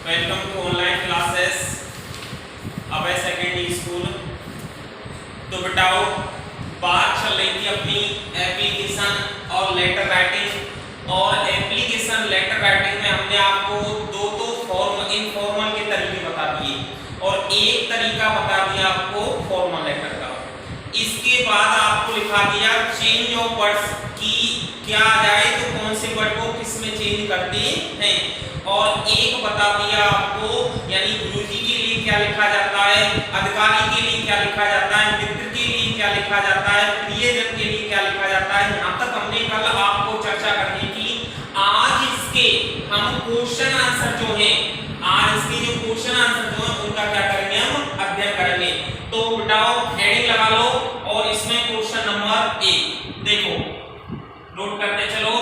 Welcome to online classes Abhay secondary school. तो बताओ, बात चल रही थी अपनी एप्लीकेशन और लेटर राइटिंग, और एप्लीकेशन लेटर राइटिंग में हमने आपको दो फॉर्म इनफॉर्मल के तरीके बता दिए और एक तरीका बता दिया आपको फॉर्मल लेटर का। इसके बाद आपको लिखा दिया चेंज ऑफ वर्ड्स की क्या आ जाए तो कौन से वर्ड को किस में चेंज करते हैं, और एक बता दिया आपको यानी गुरुजी के लिए क्या लिखा जाता है, अधिकारी के लिए क्या लिखा जाता है, मित्र के लिए क्या लिखा जाता है, प्रियजन के लिए क्या लिखा जाता है। यहाँ तक हमने कल आपको चर्चा करनी थी। आज इसके हम क्वेश्चन आंसर जो है, आज इसके जो क्वेश्चन आंसर जो है उनका क्या करेंगे, हम अध्ययन करेंगे। तो बताओ, हेडिंग लगा लो और इसमें क्वेश्चन नंबर 1 देखो, नोट करते चलो।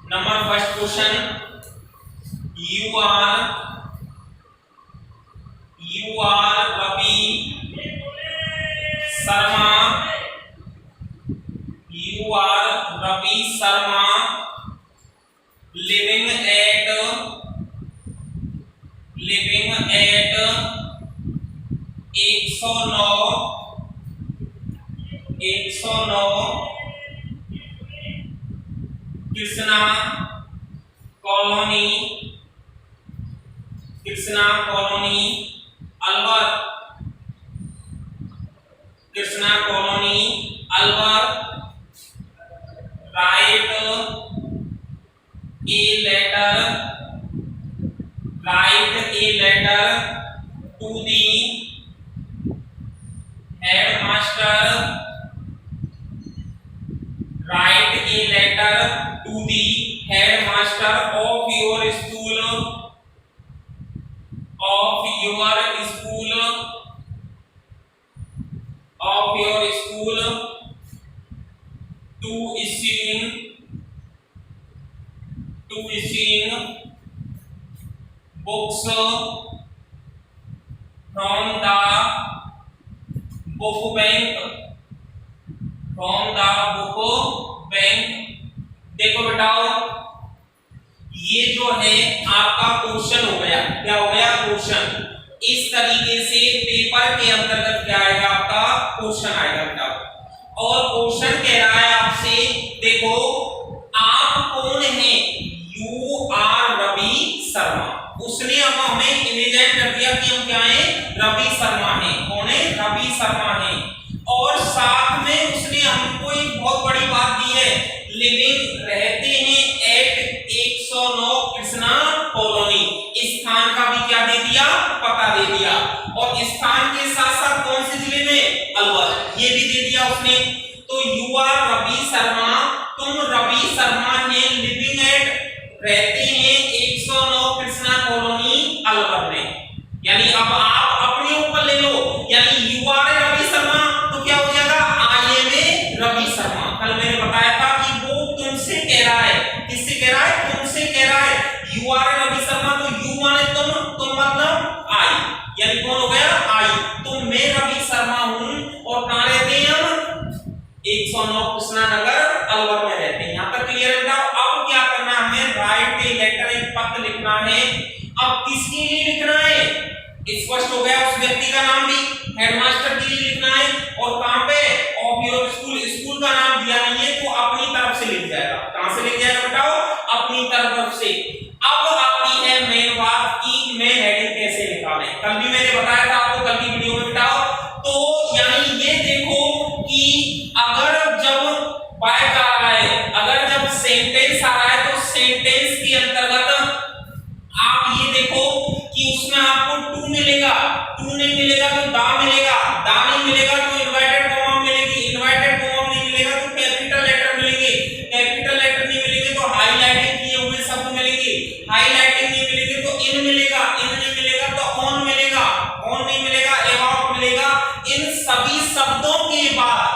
Number first question, you are Ravi Sharma, you are Ravi Sharma living at 109 Krishna colony Alwar, Krishna colony Alwar. Write a letter to the headmaster, write a letter to the headmaster of your school to issuing books from the book bank। देखो बेटाओ, ये जो है आपका question हो गया। क्या हो गया? क्वेश्चन। इस तरीके से पेपर के अंतर्गत क्या आएगा, आपका क्वेश्चन आएगा बेटाओ। और क्वेश्चन कह रहा है आपसे, देखो आप कौन हैं, यू आर रवि शर्मा। उसने अब हमें इमेजिन कर दिया कि हम क्या हैं, रवि शर्मा हैं। कौन है? रवि शर्मा हैं। और साथ में उसने हमको एक बहुत बड़ी बात दी है, लिविंग रहते हैं एट 109 कृष्णा कॉलोनी। स्थान का भी क्या दे दिया, पता दे दिया। और स्थान के साथ साथ कौन से जिले में, अलवर, ये भी दे दिया उसने। तो यू आर रवि शर्मा, तुम रवि शर्मा हैं, लिविंग एट रहते हैं 109 कृष्णा कॉलोनी अलवर में। यानी अब आप अपने ऊपर ले लो, यानी यू आर रवि शर्मा तो क्या हो जाएगा, I am a Ravi Sharma. कल मैंने बताया था कि वो तुमसे कह रहा है, किससे कह रहा है, तुमसे कह रहा है। यू आर रवि शर्मा तो यू माने तुम मतलब आई, यानी कौन हो गया, आई। तो मैं रवि शर्मा हूं और कहां रहते हैं हम, 109 कृष्णा नगर अलवर में रहते हैं। यहां तक क्लियर है बेटा। अब क्या करना है हमें, राइट ए लेटर, एक पत्र लिखना है। अब किसके लिए लिखना है, स्पष्ट हो गया, उस व्यक्ति का नाम भी, हेडमास्टर के लिए लिखना है। और कहां पे, ऑफ योर स्कूल का नाम दिया नहीं है तो अपनी तरफ से लिख जाएगा। कहां से लिख जाएगा बताओ, अपनी तरफ से। अब आती है मेन बात कि मैं हेडिंग कैसे निकालें। कल भी मैंने बताया था आपको, कल की वीडियो में बताओ। तो यानी ये देखो कि अगर जब वाक्य आ रहा है, अगर जब सेंटेंस आ रहा है तो सेंटेंस के अंतर्गत आप ये देखो कि उसमें आपको टू मिलेगा, टू नहीं मिलेगा तो दा मिलेगा, दा नहीं मिलेगा तो इनवर्टेड कॉमा मिलेगी, इनवर्टेड कॉमा नहीं मिलेगा तो कैपिटल लेटर मिलेंगे, कैपिटल लेटर नहीं मिलेंगे तो हाईलाइटिंग किए हुए शब्द मिलेंगे, हाईलाइटिंग नहीं मिलेंगे तो इन मिलेगा, इन नहीं मिलेगा तो ऑन मिलेगा, ऑन नहीं मिलेगा अबाउट मिलेगा। इन सभी शब्दों के बाद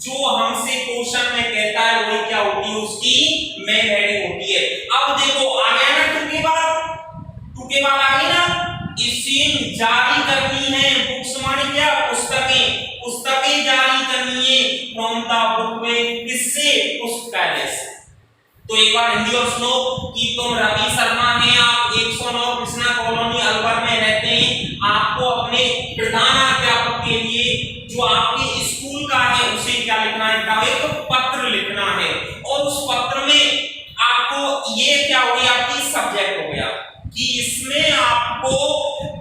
जो हमसे क्वेश्चन में कहता है वही क्या होती है, उसकी मेन हेडिंग होती है। अब देखो आ गया ना, टू के बाद आ गई ना, इसिंग जारी करनी है, बुक्स मानी क्या, पुस्तकें जारी करनी है, फ्रॉम द बुक में, किससे, पुस्तकालय से। तो एक बार हिंदी और सुनो कि तुम रवि शर्मा हैं, आप 109 कृष्णा कॉलोनी अलवर में रहते हैं। आपको अपने प्रधानाध्यापक के लिए जो आपके स्कूल का है उसे क्या लिखना है, एक पत्र लिखना है। और उस पत्र में आपको ये क्या हो गया, आपकी सब्जेक्ट हो गया कि इसमें आपको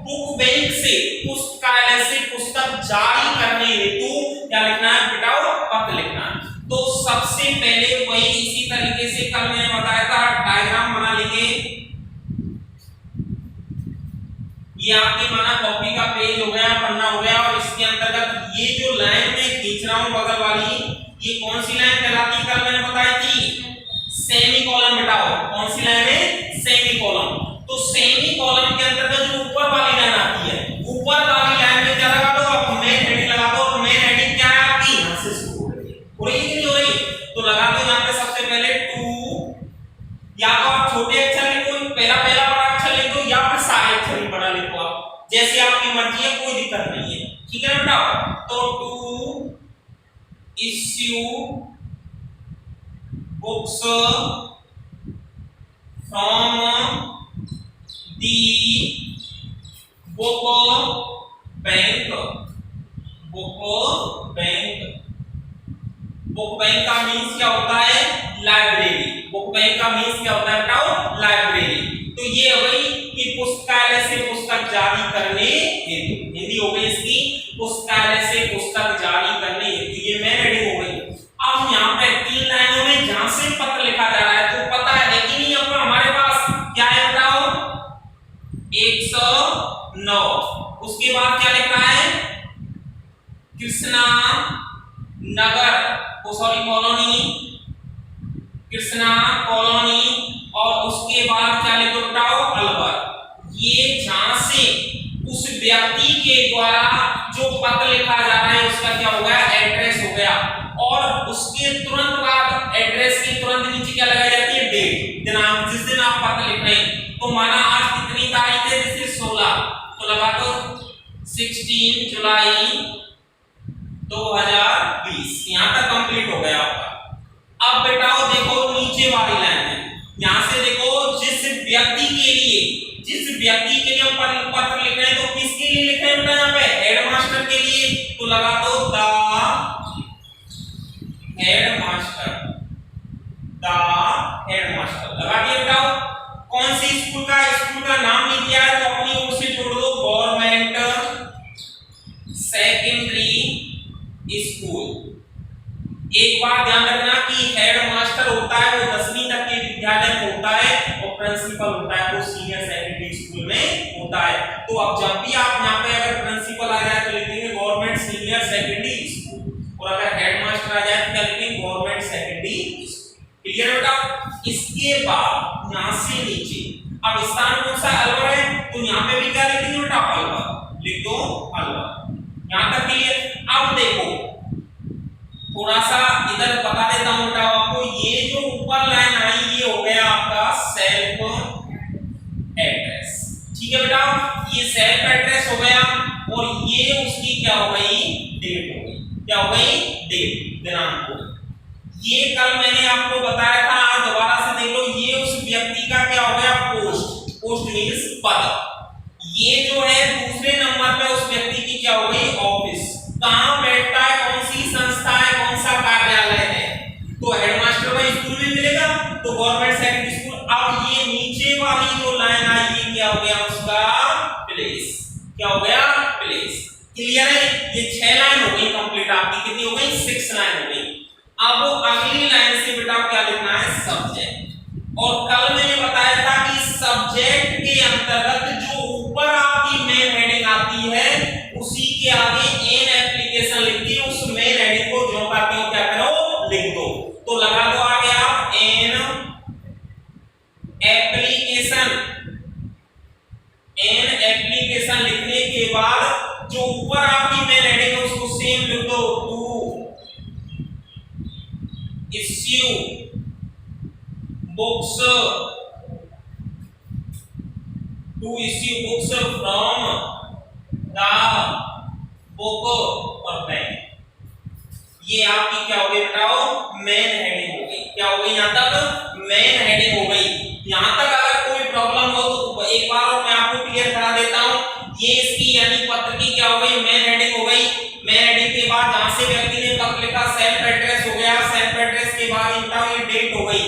बुक बैंक से, पुस्तकालय से पुस्तक जारी करने हेतु क्या लिखना है बेटाओ, पत्र लिखना है। तो सबसे पहले वही इसी तरीके से कल मैंने बताया था, डायग्राम बना लेंगे। ये आपकी माना कॉपी का पेज हो गया, पन्ना हो गया, और इसके अंतर्गत ये जो लाइन में खींच रहा हूं बगल वाली, ये कौन सी लाइन कहलाती, कल मैंने बताई थी सेमीकोलन। बेटाओ कौन सी लाइन है, सेमीकोलन। तो सेमीकोलन के अंतर्गत जो ऊपर वाली लाइन आती है, ऊपर वाली लाइन में क्या लगा दो, आप मेन हेडिंग लगा दो। और मेन हेडिंग क्या है आपकी, यहां से शुरू हो रही है कि नहीं हो रही, तो लगा दो यहां पे सबसे पहले टू, या तो आप छोटे अक्षर लिखो, पहला पहला बड़ा अक्षर लिख दो, या फिर सारे अक्षर ही बड़ा लिखो, आप जैसे आपकी मर्जी है, कोई दिक्कत नहीं है, ठीक है बेटा। तो to issue books from the book bank. Book bank, book bank का मीन्स क्या होता है, लाइब्रेरी। बुक बैंक का मीन्स क्या होता है बताओ, लाइब्रेरी। तो ये हो गई कि पुस्तकालय से पुस्तक जारी करने हेतु, हिंदी हो गई इसकी पुस्तकालय से पुस्तक जारी करने हेतु, ये मेन हेडिंग हो गई। अब यहाँ पे 3 लाइनों में जहां से पत्र लिखा जा रहा है, तो पता है कि नहीं अब हमारे पास क्या है बताओ, 109। उसके बाद क्या लिखा है, Krishna Nagar, sorry colony, Krishna colony, और उसके बाद क्या लिखो बताओ, अलवर। ये जहां से उस व्यक्ति के द्वारा जो पत्र लिखा जा रहा है उसका क्या हो गया, एड्रेस हो गया। और उसके तुरंत बाद एड्रेस के तुरंत नीचे क्या लगाई जाती है, डेट, दिनांक, जिस दिन आप पत्र लिख रहे हैं। तो माना आज कितनी तारीख है, जैसे 16, तो लगा दो 16 जुलाई 2020। यहां तक कंप्लीट हो गया आपका। अब बेटाओ देखो नीचे वाली लाइन में, यहां से देखो जिस व्यक्ति के लिए हम पत्र लिख रहे हैं, तो किसके लिए लिख रहे हैं बेटा, यहाँ पे हेडमास्टर के लिए। तो लगा दो द हेडमास्टर लगा दिया बेटाओ। कौन सी स्कूल का नाम लिख दिया है, तो अपनी ओर से जोड़ दो, गवर्नमेंट सेकेंडरी स्कूल। एक बात ध्यान रखना कि हेडमास्टर होता है वो 10वीं तक के विद्यालय में होता है, और प्रिंसिपल होता है वो सीनियर सेकेंडरी स्कूल में होता है। तो अब जब भी आप यहाँ पे अगर प्रिंसिपल आ जाए तो लिखेंगे गवर्नमेंट सीनियर सेकेंडरी स्कूल, और अगर हेडमास्टर आ जाए तो क्या लिखेंगे, गवर्नमेंट सेकेंडरी स्कूल। क्लियर है बेटा। इसके बाद यहाँ से नीचे अब स्थान कौन सा, अलवर है, तो यहाँ पे भी क्या लिखेंगे बेटा, अलवर लिख दो, अलवर। यहाँ तक क्लियर। अब देखो थोड़ा सा इधर बता देता हूं बेटा आपको, ये जो ऊपर लाइन आई ये हो गया आपका सेल्फ एड्रेस, ठीक है बेटा। ये सेल्फ एड्रेस हो गया, और ये उसकी क्या हो गई, डेट हो गई। क्या हो गई, डेट, दिनांक हो गई। ये कल मैंने आपको बताया था, आज दोबारा से देख लो, ये उस व्यक्ति का क्या हो गया, पोस्ट। पोस्ट मींस पद। ये जो है दूसरे नंबर पे उस व्यक्ति की क्या हो गई, ऑफिस। कहां बैठता है, कौन सी संस्था है, कौन सा कार्यालय है, तो हेडमास्टर का स्कूल में मिलेगा, तो गवर्नमेंट सेकेंडरी स्कूल। अब ये नीचे वाली जो लाइन आई ये क्या हो गया, उसका प्लेस। क्या हो गया, प्लेस। क्लियर है। ये 6 लाइन हो गई कंप्लीट आपकी, कितनी हो गई, 6 लाइन हो गई। अब अगली लाइन से बेटा क्या लिखना है, सब्जेक्ट। और कल मैंने बताया था कि सब्जेक्ट के अंतर्गत जो ऊपर आपकी मेन हेडिंग आती है उसी के आगे एन एप्लीकेशन लिख के उस मेन हेडिंग को जो का त्यों क्या करो, लिख दो। तो लगा दो आगे आप एन एप्लीकेशन। एन एप्लीकेशन लिखने के बाद जो ऊपर आपकी मेन हेडिंग है उसको सेम लिख दो, to issue books, to issue books from the book और बैंक। ये आपकी क्या हो गई बताओ, मेन हेडिंग हो गई। क्या हो गई, यहाँ तक मेन हेडिंग हो गई। यहाँ तक अगर कोई प्रॉब्लम हो तो एक बार और मैं आपको क्लियर करा देता हूँ। ये इसकी यानी पत्र की क्या हो गई, मेन हेडिंग हो गई। मेन हेडिंग के बाद जहां से व्यक्ति ने पत्र लिखा सेल्फ एड्रेस हो गया, सेल्फ एड्रेस के बाद इनका ये डेट हो गई,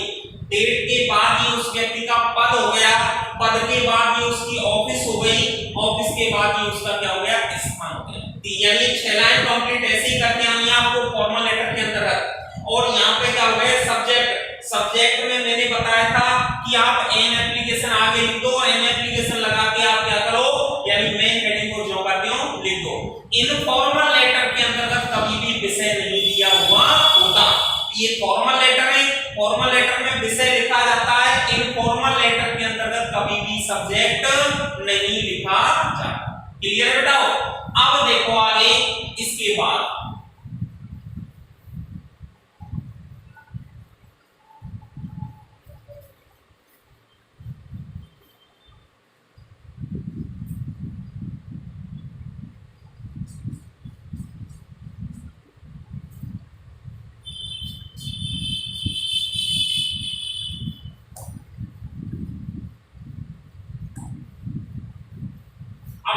डेट के बाद ये उस व्यक्ति का पद हो गया, पद के बाद ये उसकी ऑफिस हो गई, ऑफिस के बाद ये उसका क्या हो गया, स्थान हो गया। यानी 6 लाइन कंप्लीट ऐसे ही करके आनी है आपको फॉर्मल लेटर के अंतर्गत। और यहाँ पे क्या हो गया, सब्जेक्ट, सब्जेक्ट में मैंने बताया था कि आप एन एप्लीकेशन आगे लिख दो, एन एप्लीकेशन लगा के आप क्या करो, यानी मेन हेडिंग को जो करते हो लिख दो। इनफॉर्मल लेटर के अंतर्गत कभी भी विषय नहीं दिया हुआ होता। ये फॉर्मल लेटर है, फॉर्मल लेटर में विषय लिखा जाता है, इनफॉर्मल लेटर के अंतर्गत कभी भी सब्जेक्ट नहीं लिखा जाता। क्लियर बताओ। अब देखो आगे इसके बाद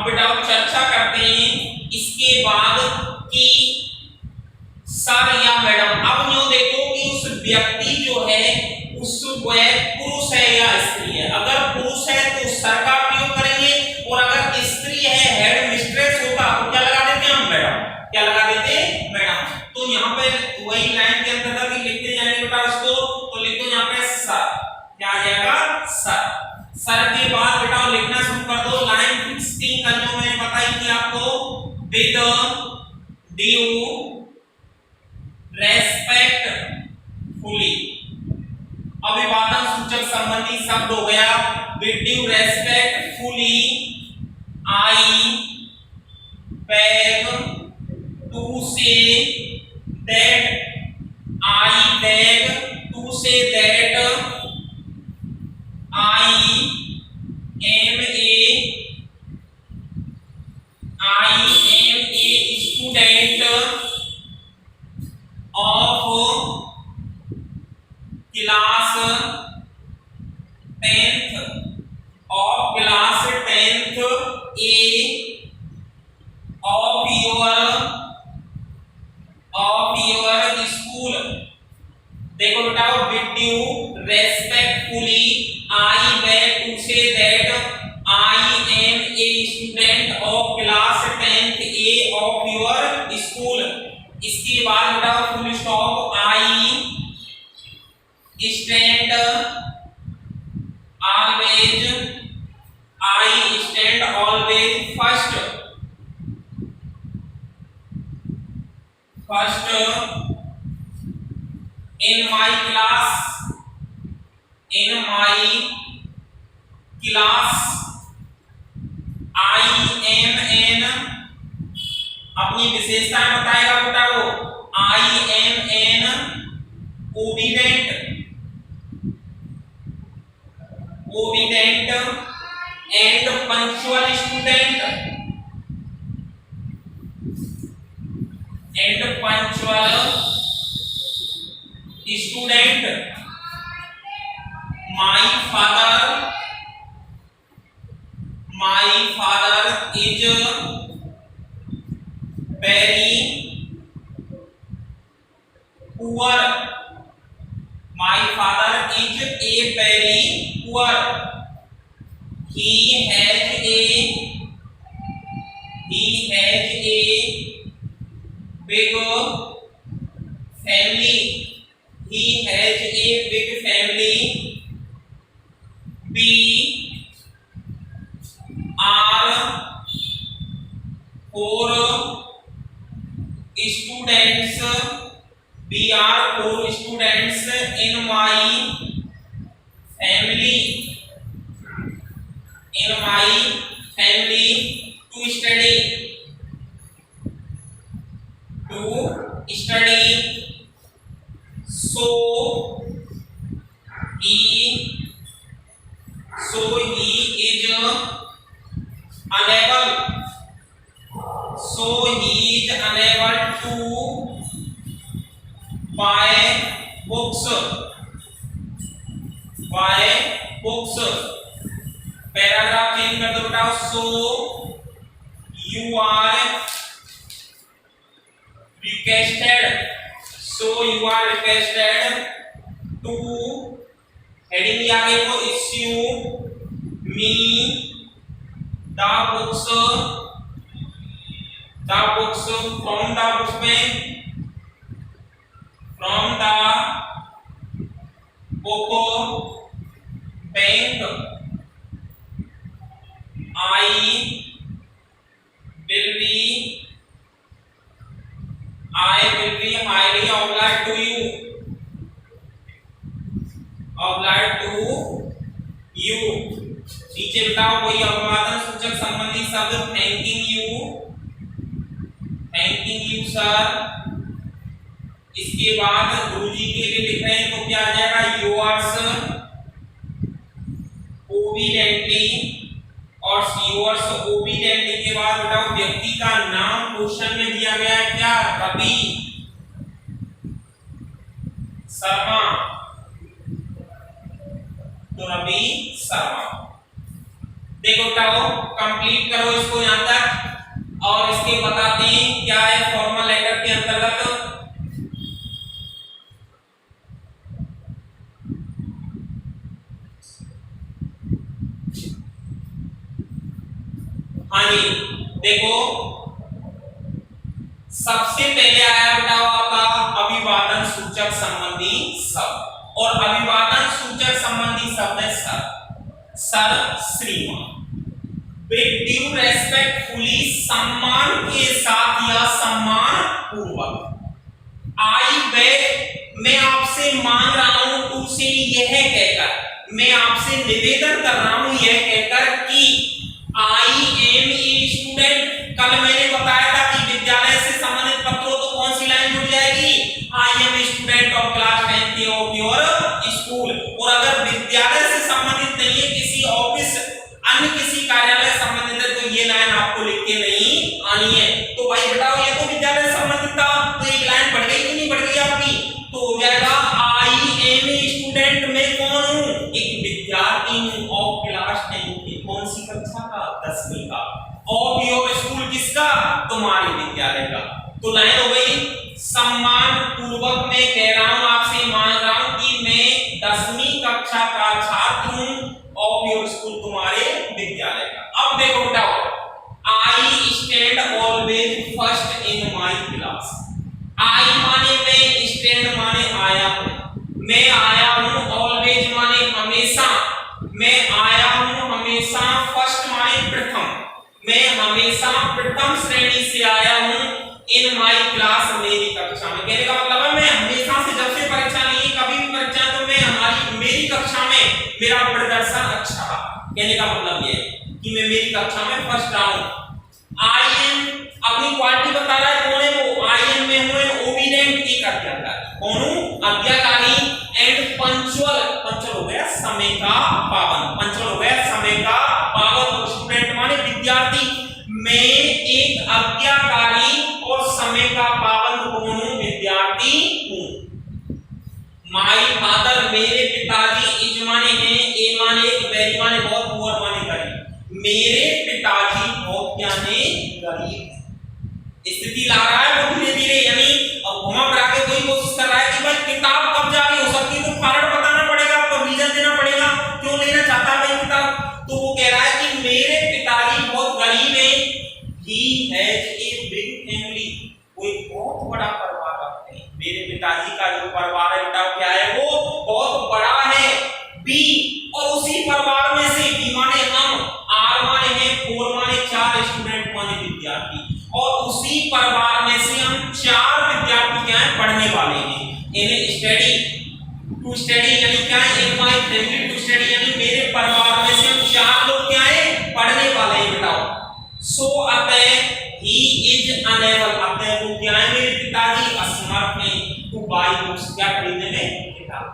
बेटा चर्चा करते हैं इसके बाद कि सर या मैडम, अब यूं देखो कि उस व्यक्ति जो है उस वह पुरुष है या स्त्री है। अगर पुरुष है तो सर का प्रयोग करेंगे, और अगर स्त्री है, हेड मिस्ट्रेस होता तो क्या लगा देते हम, मैडम। क्या लगा देते, मैडम। तो यहाँ पे वही लाइन के अंतर्गत लिखते जाएंगे बेटा उसको, तो लिख दो यहाँ पे सर, क्या आ जाएगा, सर। सर के बाद बेटा लिखना शुरू कर दो लाइन 16 का जो मैंने बताई थी आपको, विद ड्यू रेस्पेक्टफुली। अभिवादन सूचक संबंधी शब्द हो गया, with due respectfully I beg to say that, I beg to say that I am a student of class 10th of class 10th A of your school। देखो बेटा, with due respectfully I beg to say that I am a student of class 10th A of your school। इसके बाद बेटा full stop, I stand always first in my class I am an, अपनी विशेषताएं बताएगा बेटा वो, I am an obedient and punctual student, my father is very poor, my father is a very poor, he has a big family, he has a big family, we are 4 students, we are 4 students in my family, to study, so he is unable to buy books, buy books. Paragraph change कर दो बेटा। So you are requested to, heading दिया गया को issue me the books from the book में, from the book bank I will be highly obliged to you, नीचे बताओ कोई अभिवादन सूचक संबंधी शब्द थैंकिंग यू सर। इसके बाद गुरुजी के लिए लिख रहे हैं तो क्या आ जाएगा, योर्स ओबीडेंटली, और योर्स ओबीडेंटली के बाद बताओ व्यक्ति का नाम क्वेश्चन में दिया गया है क्या, रवि शर्मा, तो रवि शर्मा। देखो बताओ कंप्लीट करो इसको यहां तक, और इसके बताते हैं क्या है फॉर्मल लेटर के अंतर्गत। हाँ जी देखो सबसे पहले आया बताओ आपका अभिवादन सूचक संबंधी शब्द, और अभिवादन सूचक संबंधी शब्द है सर, श्रीमान। विद ड्यू रेस्पेक्टफुली, सम्मान के साथ या सम्मान पूर्वक। आई बेग, मैं आपसे मांग रहा हूं, तुमसे यह कहकर, मैं आपसे निवेदन कर रहा हूं यह कहकर कि आई एम ए स्टूडेंट। कल मैंने बताया था कि विद्यालय से संबंधित पत्रों तो कौन सी लाइन जुड़ जाएगी, I am a student of class 10th of your school. और अगर विद्यालय से संबंधित नहीं है, किसी ऑफिस अन्य किसी कार्यालय संबंधित है, तो ये लाइन आपको लिख के नहीं आनी है। तो भाई बताओ ये तो विद्यालय से संबंधित था, तो एक लाइन बढ़ गई कि नहीं बढ़ गई आपकी, तो हो जाएगा आई एम ए स्टूडेंट, मैं कौन हूं, एक विद्यार्थी हूं, ऑफ क्लास 10th की, कौन सी कक्षा का, 10वीं का, ऑफ योर स्कूल किसका, तुम्हारे विद्यालय का। तो लाइन हो गई सम्मान पूर्वक मैं कह रहा हूं, आपसे मांग रहा हूं कि मैं 10वीं कक्षा का छात्र हूं, ऑफ योर स्कूल तुम्हारे विद्यालय का। अब देखो बताओ, I stand always first in my class. I माने मैं, स्टैंड माने आया हूं, मैं आया हूं, ऑलवेज माने हमेशा, मैं आया हूं हमेशा, फर्स्ट माने प्रथम, मैं हमेशा प्रथम श्रेणी से आया हूं, इन माय क्लास मेरी कक्षा में। कहने का मतलब है मैं हमेशा से, जब से परीक्षा नहीं है, कभी भी परीक्षा तो मैं मेरी कक्षा में मेरा प्रदर्शन अच्छा रहा। कहने का मतलब ये कि मैं मेरी कक्षा में फर्स्ट रहा हूं। आई एम अपनी क्वालिटी बता रहा है, कौन है वो, आई एम में हूं ओबीडेंट, एक आज्ञाकारी, कौन हूं, आज्ञाकारी, एंड पंक्चुअल, पंक्चुअल हो गया समय का पाबंद, पंक्चुअल हो गया समय का पाबंद, स्टूडेंट माने विद्यार्थी, मैं एक आज्ञाकारी और समय का पाबंद कौन हूं, विद्यार्थी हूं। माय फादर, मेरे पिताजी, इज माने हैं, ए माने एक, वेरी माने बहुत, पुअर माने गरीब, मेरे पिताजी बहुत क्या है, गरीब। स्थिति ला रहा है वो धीरे धीरे, यानी घुमा फिरा के कोई कोशिश कर रहा है कि भाई किताब कब जारी हो सकती है, तो कारण बताना पड़ेगा आपको, रीजन देना पड़ेगा क्यों लेना चाहता है भाई किताब। तो वो कह रहा है कि मेरे पिताजी बहुत गरीब हैं, he has a big family, कोई बहुत बड़ा परिवार रखते हैं। मेरे पिताजी का जो परिवार है बेटा क्या है, वो बहुत बड़ा है। बी, और उसी परिवार में से, बी माने हम, आर माने है, फोर माने 4, स्टूडेंट माने विद्यार्थी, और उसी परिवार में से हम 4 विद्यार्थी क्या है, पढ़ने वाले हैं। इन्हें स्टडी टू स्टडी, यानी क्या है, in my family to study, यानी मेरे परिवार में से हम 4 लोग क्या है, पढ़ने वाले हैं। बताओ सो अतः ही इज अनेबल, अतः वो क्या है, मेरे पिताजी असमर्थ हैं, टू बाय बुक्स, क्या खरीदने में, किताब।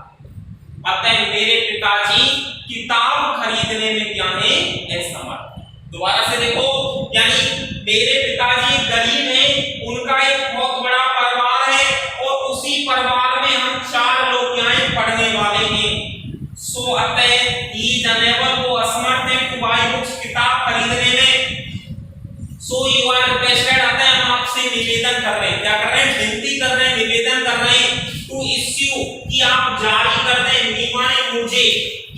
अतः मेरे पिताजी किताब खरीदने में क्या है, असमर्थ। दोबारा से देखो, यानी मेरे पिताजी गरीब हैं, उनका एक बहुत बड़ा परिवार है, और उसी परिवार में हम 4 लोग क्या हैं, पढ़ने वाले हैं। सो अतः ही अनेबल, वो असमर्थ है टू बाय बुक्स, किताब खरीदने में। सो यू आर रिक्वेस्टेड, अतः हम आपसे निवेदन कर रहे हैं, क्या कर रहे हैं, विनती कर रहे हैं, निवेदन कर रहे हैं, टू इश्यू, कि आप जारी कर दें, मी माने मुझे,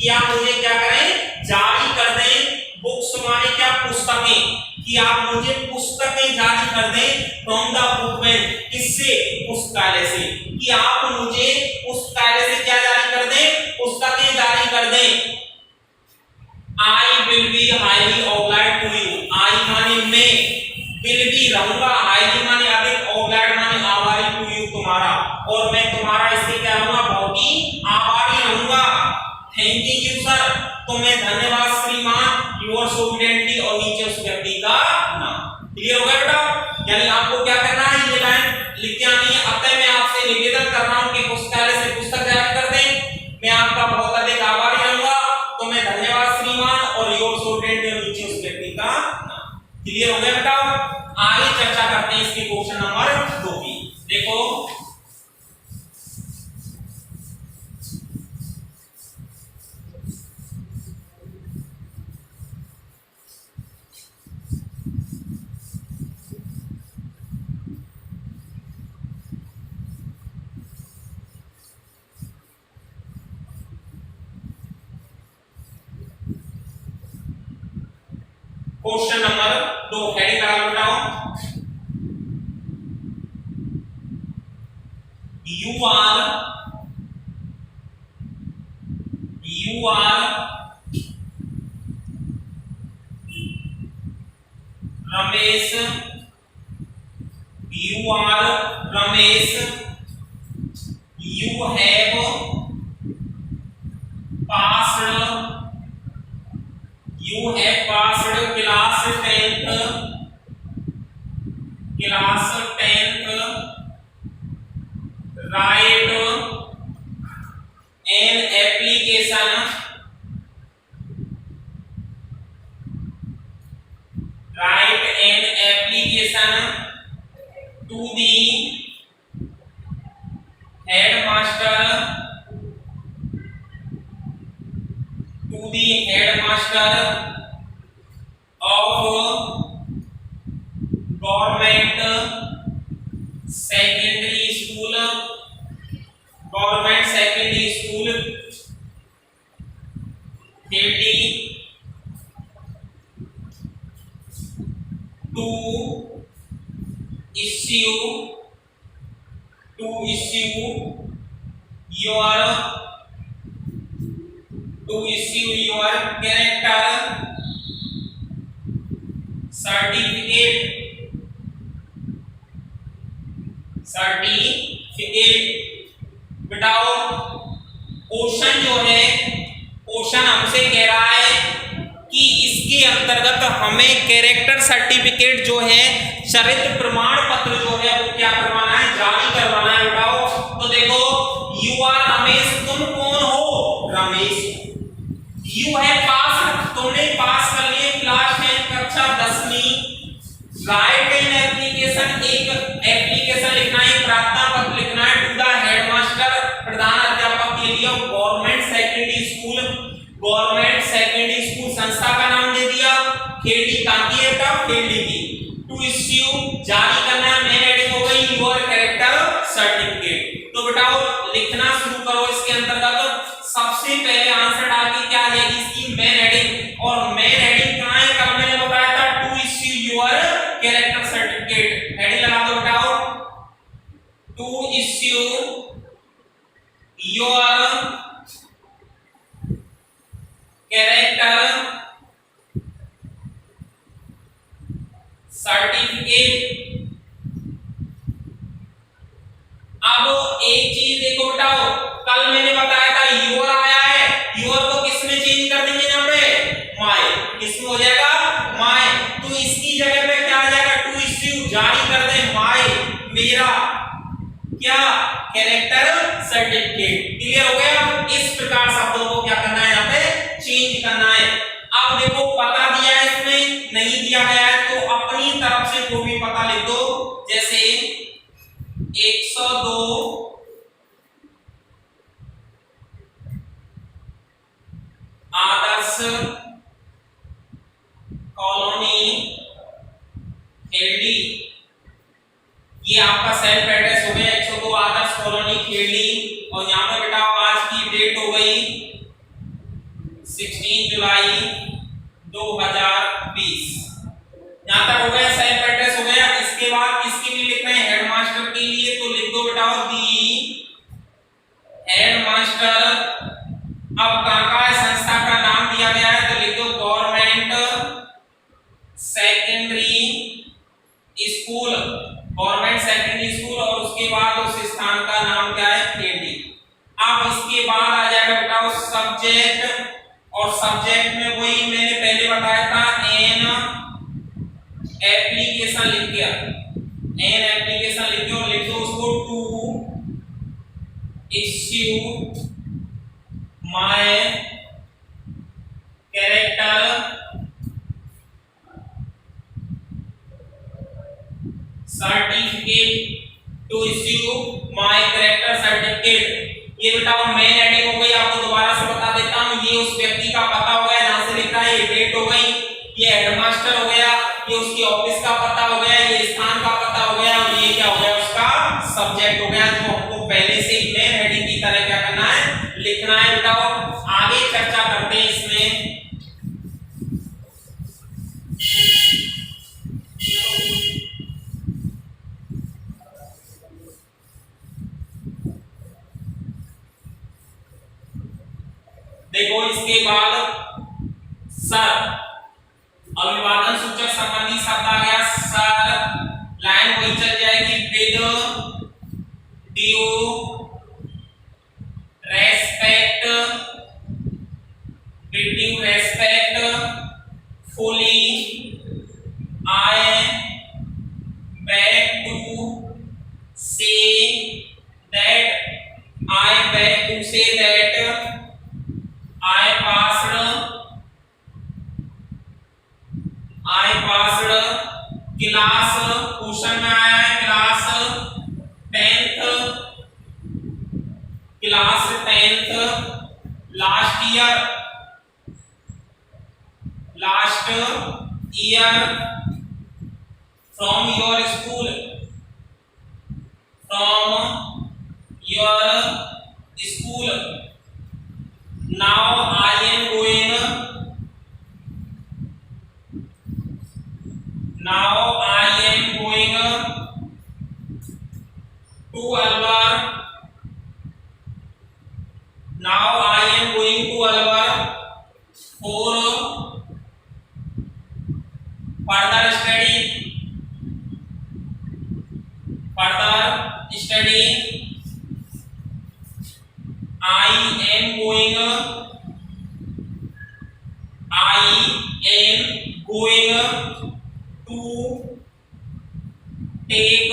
कि आप मुझे क्या करें, जारी कर दें, बुक्स माने क्या, पुस्तकें, कि आप मुझे पुस्तकें जारी कर दें, फ्रॉम द बुकमैन, किससे, पुस्तकालय से, कि आप मुझे पुस्तकालय से क्या जारी कर दें, पुस्तकें जारी कर दें। I will be highly obliged to you, I माने मैं, विल बी रहूंगा, हाईली माने अधिक, ऑब्लाइज्ड माने आभारी, टू यू तुम्हारा, और मैं तुम्हारा इससे क्या रहूंगा, बहुत ही आभारी रहूंगा। थैंक यू सर, तो मैं धन्यवाद श्रीमान, योर सोविडेंटली, और नीचे उस व्यक्ति का नाम। क्लियर हो गया बेटा, यानी आपको क्या करना है, ये लाइन लिख के आनी है। अतः मैं आपसे निवेदन कर रहा हूं कि पुस्तकालय से पुस्तक जारी कर दें, मैं आपका बहुत अधिक आभारी रहूंगा, तो मैं धन्यवाद श्रीमान, और योर सोविडेंटली, और नीचे उस व्यक्ति का नाम। क्लियर हो गया बेटा, आगे चर्चा करते हैं इसके क्वेश्चन नंबर 2 की। देखो क्वेश्चन नंबर 2, हेडिंग करा बताओ, you are Ramesh, you are Ramesh, you have passed, you have passed class 10th, write an application, to the headmaster, of government secondary school, Khedi, to issue your character certificate। बताओ question जो है, question हमसे कह रहा है कि इसके अंतर्गत हमें कैरेक्टर सर्टिफिकेट जो है, चरित्र प्रमाण पत्र जो है, वो क्या करवाना है, जारी करवाना है। बताओ, तो देखो, यू आर रमेश, तुम कौन हो, रमेश। यू है पास, तुमने पास कर लिए क्लास 10 कक्षा 10वीं। राइट एन एप्लीकेशन, एक एप्लीकेशन लिखना है, प्रार्थना पत्र लिखना है, टू द हेडमास्टर, प्रधान अध्यापक के लिए, गवर्नमेंट सेकेंडरी स्कूल संस्था का नाम दे दिया, खेड़ी काकी है, तब खेड़ी की। टू इश्यू, जारी करना है, मेन हेडिंग हो गई योर कैरेक्टर सर्टिफिकेट। तो बताओ, लिखना शुरू करो। इसके अंतर्गत सबसे पहले आंसर डाल के क्या आ जाएगी इसकी मेन हेडिंग, और मेन हेडिंग कहां है, कल मैंने बताया था, to issue your character certificate. Heading लगा दो। बताओ, to issue your character certificate. अब एक चीज देखो, बताओ, कल मैंने बताया था योर आया है, योर को किस में चेंज कर देंगे, यहाँ पे माय, किस में हो जाएगा, माय। तो इसकी जगह पे क्या आ जाएगा, टू इश्यू, जारी कर दे माय, मेरा क्या, कैरेक्टर सर्टिफिकेट। क्लियर हो गया। इस प्रकार शब्दों को क्या करना है, यहाँ पे चेंज करना है। अब देखो, पता दिया है, इसमें नहीं दिया गया है, तो अपनी तरफ से कोई भी पता लिख दो, जैसे 102 आदर्श कॉलोनी खेड़ी, ये आपका सेल्फ एड्रेस हो गया 102 आदर्श कॉलोनी खेड़ी। और यहाँ पे बेटा आज की डेट हो गई 16 जुलाई 2020। यहाँ तक हो गया, सेल्फ एड्रेस हो गया। इसके बाद किसके लिए लिख रहे हैं? हेडमास्टर के लिए। तो लिख दो बेटा दी हेडमास्टर। अब कहाँ का संस्था का नाम दिया गया है, तो लिख दो government secondary school, government secondary school. और उसके बाद उस स्थान का नाम क्या है? खेड़ी। अब इसके बाद आ जाएगा बेटा सब्जेक्ट, और सब्जेक्ट में वही मैंने पहले बताया था, एन एप्लीकेशन लिख दिया, एन एप्लीकेशन लिख दो, लिख दो उसको to issue my character certificate, to issue my character certificate. ये बेटा मेन हेडिंग हो गई। आपको दोबारा से बता देता हूं, ये उस व्यक्ति का पता हो गया जहां से लिखा है, ये डेट हो गई, ये हेडमास्टर हो गया, ये उसकी ऑफिस का पता हो गया, ये स्थान का पता हो गया, और ये क्या हो गया? उसका सब्जेक्ट हो गया, जो हमको पहले से ही मेन हेडिंग की तरह क्या करना है? लिखना है बेटा। आगे चर्चा करते हैं इसमें। देखो इसके बाद सर, अभिवादन सूचक संबंधी शब्द आ गया सर, लाइन वही चल जाएगी with due respect, with due respect, fully I back to say that, I back to say that I passed class, question में आया है class 10th last year from your school, now I am going to Alwar, for further study, I am going to take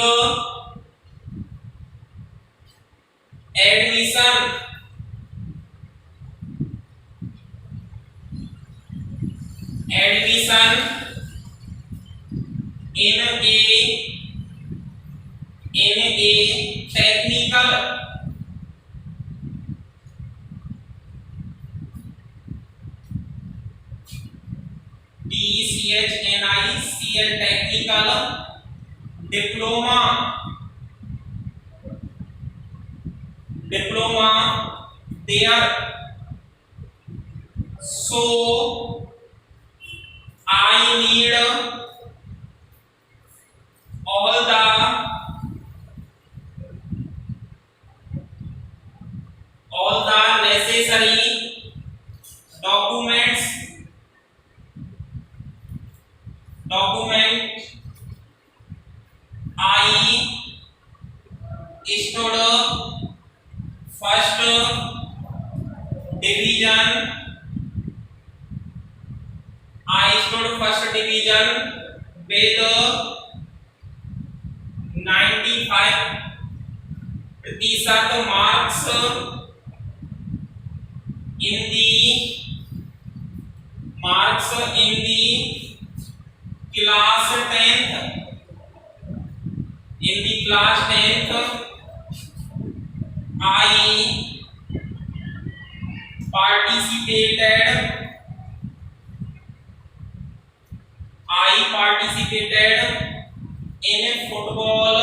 admission in a technical technical diploma there, so I need all the necessary documents I stood first division with 95% marks in the class 10th, I participated I participated in football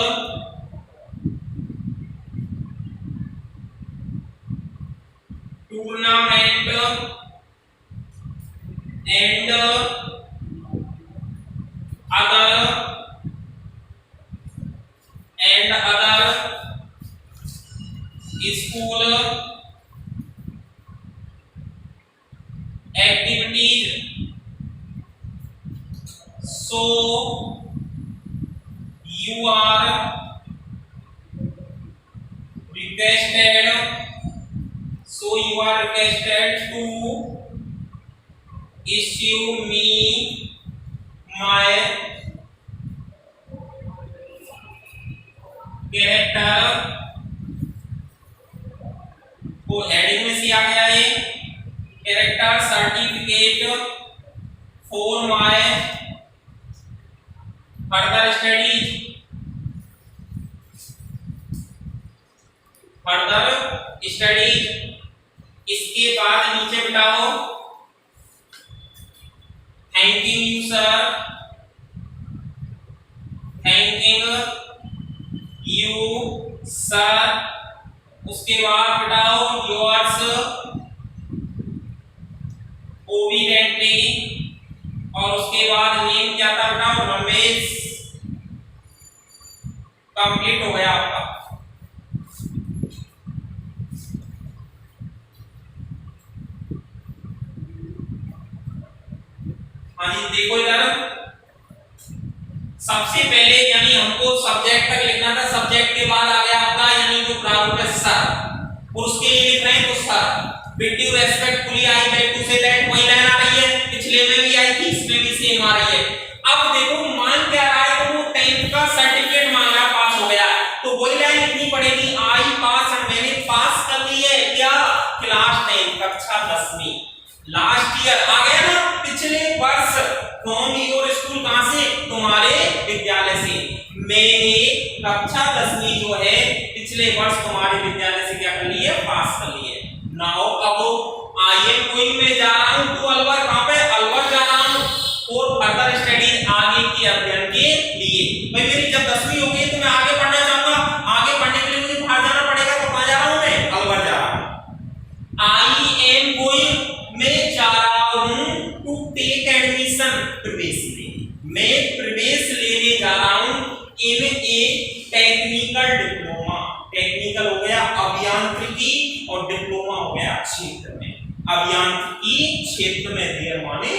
tournament and other school activities. So you are requested to issue me my character को heading में सी आ गया ये character certificate for my further studies. इसके बाद नीचे बिठाओ thanking you sir, thanking you sir. उसके बाद बिठाओ योर्स ओबीडेंटली, और उसके बाद नेम क्या था बिठाओ रमेश। कंप्लीट हो गया आपका। हाँ जी देखो इधर, सबसे पहले यानी हमको सब्जेक्ट तक लिखना था, सब्जेक्ट के बाद आ गया आपका यानी जो प्रारूप है सर, और उसके लिए लिख रहे हैं तो sir with due respectfully I beg to say that, वही लाइन आ रही है, पिछले में भी आई थी, इसमें भी सेम आ रही है। अब देखो मान क्या रहा है, तो वो 10th का सर्टिफिकेट मांग रहा, पास हो गया, तो वही लाइन लिखनी पड़ेगी आई पास, और मैंने पास कर ली है क्या क्लास 10 कक्षा 10वीं लास्ट ईयर आ गया ना, पिछले वर्ष फ्रॉम योर स्कूल, कहां से तुम्हारे विद्यालय से, मैंने कक्षा 10वीं जो है पिछले वर्ष तुम्हारे विद्यालय से क्या कर ली है, पास कर ली है। नाउ अब आई एम गोइंग, मैं जा रहा हूं टू अलवर, कहां पे अलवर जा रहा हूं, और फर्दर स्टडीज आगे के अध्ययन के लिए। भाई मेरी जब 10वीं हो गई तो मैं आगे पढ़ना चाहूंगा, आगे पढ़ने के लिए मुझे बाहर जाना पड़ेगा, तो कहां जा रहा हूं मैं, अलवर जा रहा हूं। आई एम गोइंग, मैं जा रहा हूं टू टेक एडमिशन, प्रवेश लेने, मैं प्रवेश लेने जा रहा हूं इन ए टेक्निकल डिप्लोमा, टेक्निकल हो गया अभियांत्रिकी और डिप्लोमा हो गया क्षेत्र में, अभियांत्रिकी क्षेत्र में देर माने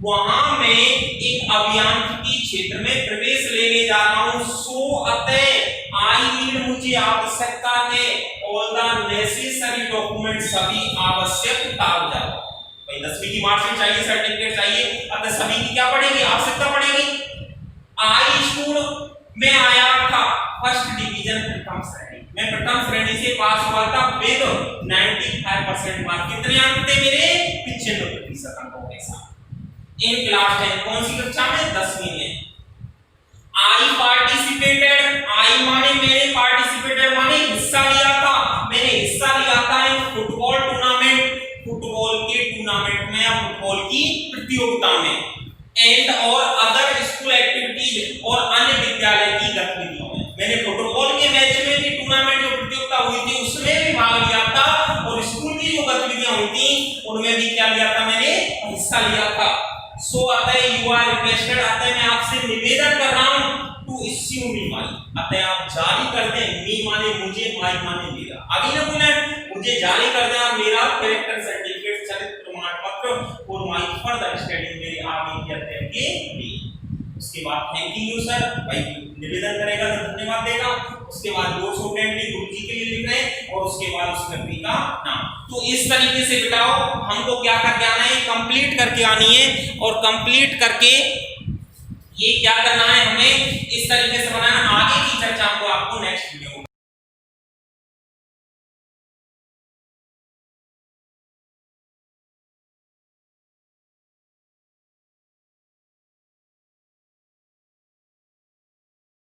वहां मैं एक अभियांत्रिकी क्षेत्र में प्रवेश लेने जा रहा हूं। सो अतः आई नीड, मुझे आवश्यकता है, ऑल द नेसेसरी डॉक्यूमेंट, सभी आवश्यक कागजात। भाई 10वीं की मार्कशीट चाहिए, सर्टिफिकेट चाहिए, अतः सभी की क्या पड़ेगी, आवश्यकता पड़ेगी। आई स्कूल में आया था फर्स्ट डिवीजन प्रथम श्रेणी, मैं प्रथम श्रेणी से पास हुआ था विद 95% मार्क। कितने अंक थे मेरे, 95% अंक के साथ इन क्लास 10, कौन सी कक्षा में, 10वीं में। आई पार्टिसिपेटेड, आई माने मैंने, पार्टिसिपेटेड माने हिस्सा लिया था, मैंने हिस्सा लिया था इन फुटबॉल टूर्नामेंट, फुटबॉल के टूर्नामेंट में या फुटबॉल की प्रतियोगिता में, एंड और अदर स्कूल एक्टिविटीज, और अन्य विद्यालय की गतिविधियों में। मैंने फुटबॉल के मैच में भी, टूर्नामेंट जो प्रतियोगिता हुई थी उसमें भी भाग लिया था, और स्कूल की जो गतिविधियां हुई थी उनमें भी क्या लिया था, मैंने हिस्सा लिया था। सो अतः यू आर रिक्वेस्टेड, अतः मैं आपसे निवेदन कर रहा हूं टू इश्यू मी माई, अतः आप जारी कर दें, मी माने मुझे, माई माने मेरा, अभी ना बोले मुझे जारी कर दें आप मेरा कैरेक्टर सर्टिफिकेट, चरित्र प्रमाण पत्र और माई फर्दर स्टडी मेरे आगे के अध्ययन के लिए। उसके बाद थैंक यू सर, भाई निवेदन करेगा तो धन्यवाद देगा, उसके बाद नोट्स ओटेंडली गुरुजी के लिए लिख रहे हैं, और उसके बाद उस व्यक्ति का नाम। तो इस तरीके से बिटाओ, हमको क्या करके आना है, कंप्लीट करके आनी है, और कंप्लीट करके ये क्या करना है हमें, इस तरीके से बनाना। आगे की चर्चा को आपको नेक्स्ट वीडियो